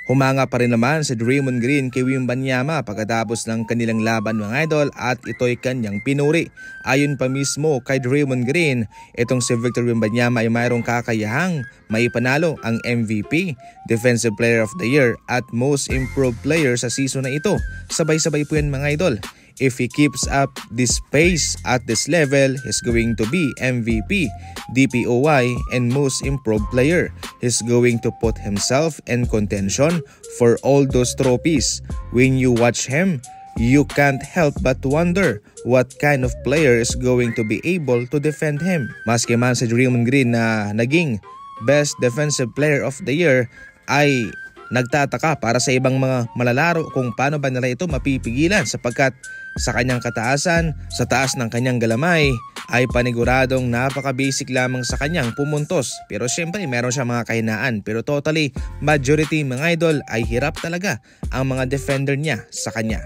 Humanga pa rin naman si Draymond Green kay Wembanyama pagkatapos ng kanilang laban mga idol at ito'y kanyang pinuri. Ayon pa mismo kay Draymond Green, itong si Victor Wembanyama ay mayroong kakayahang maipanalo ang MVP, Defensive Player of the Year at Most Improved Player sa season na ito. Sabay-sabay po yan mga idol. If he keeps up this pace at this level, he's going to be MVP, DPOY, and Most Improved Player. He's going to put himself in contention for all those trophies. When you watch him, you can't help but wonder what kind of player is going to be able to defend him. Maski man si Draymond Green na naging Best Defensive Player of the Year ay nagtataka para sa ibang mga malalaro kung paano ba nila ito mapipigilan sapagkat sa kanyang kataasan, sa taas ng kanyang galamay ay paniguradong napaka-basic lamang sa kanyang pumuntos. Pero syempre meron siya mga kahinaan pero totally majority mga idol ay hirap talaga ang mga defender niya sa kanya.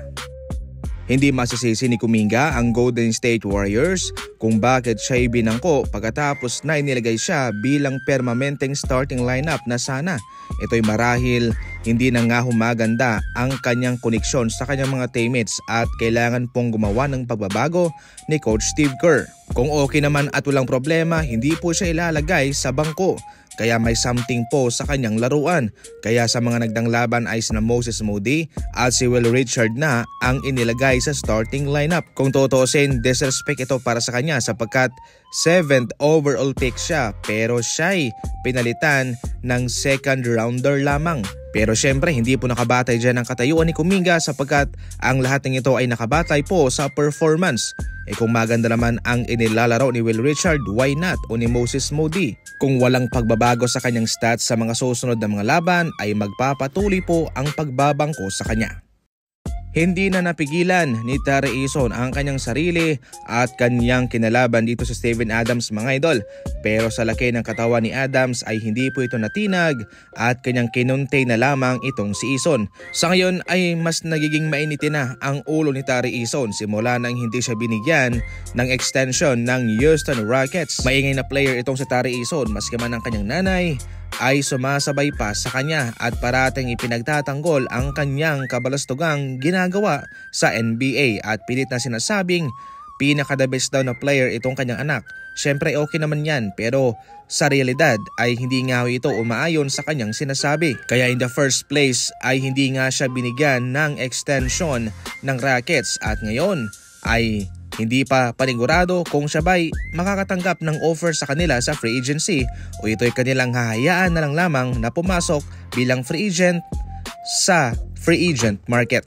Hindi masisisi ni Kuminga ang Golden State Warriors kung bakit siya binangko pagkatapos na inilagay siya bilang permanenteng starting lineup na sana. Ito'y marahil hindi na nga humaganda ang kanyang koneksyon sa kanyang mga teammates at kailangan pong gumawa ng pagbabago ni Coach Steve Kerr. Kung okay naman at walang problema, hindi po siya ilalagay sa bangko. Kaya may something po sa kanyang laruan. Kaya sa mga nagdang laban ay sina Moses Moody at si Will Richard na ang inilagay sa starting lineup. Kung tutuusin, disrespect ito para sa kanya sapagkat 7th overall pick siya pero siya'y pinalitan ng second rounder lamang. Pero syempre hindi po nakabatay dyan ang katayuan ni Kuminga sapagkat ang lahat ng ito ay nakabatay po sa performance. Kung maganda naman ang inilalaro ni Will Richard, why not? O ni Moses Moody. Kung walang pagbabago sa kanyang stats sa mga susunod na mga laban ay magpapatuloy po ang pagbabangko sa kanya. Hindi na napigilan ni Tari Eason ang kanyang sarili at kanyang kinalaban dito sa Steven Adams mga idol. Pero sa laki ng katawan ni Adams ay hindi po ito natinag at kanyang kinunti na lamang itong si Eason. Sa ngayon ay mas nagiging mainitin na ang ulo ni Tari Eason simula nang hindi siya binigyan ng extension ng Houston Rockets. Maingay na player itong si Tari Eason maski man ang kanyang nanay ay sumasabay pa sa kanya at parating ipinagtatanggol ang kanyang kabalastugang ginagawa sa NBA at pilit na sinasabing pinaka-the best daw na player itong kanyang anak. Syempre okay naman yan pero sa realidad ay hindi nga ito umaayon sa kanyang sinasabi. Kaya in the first place ay hindi nga siya binigyan ng extension ng Rockets at ngayon ay hindi pa panigurado kung siya ba'y makakatanggap ng offer sa kanila sa free agency o ito'y kanilang hahayaan na lang lamang na pumasok bilang free agent sa free agent market.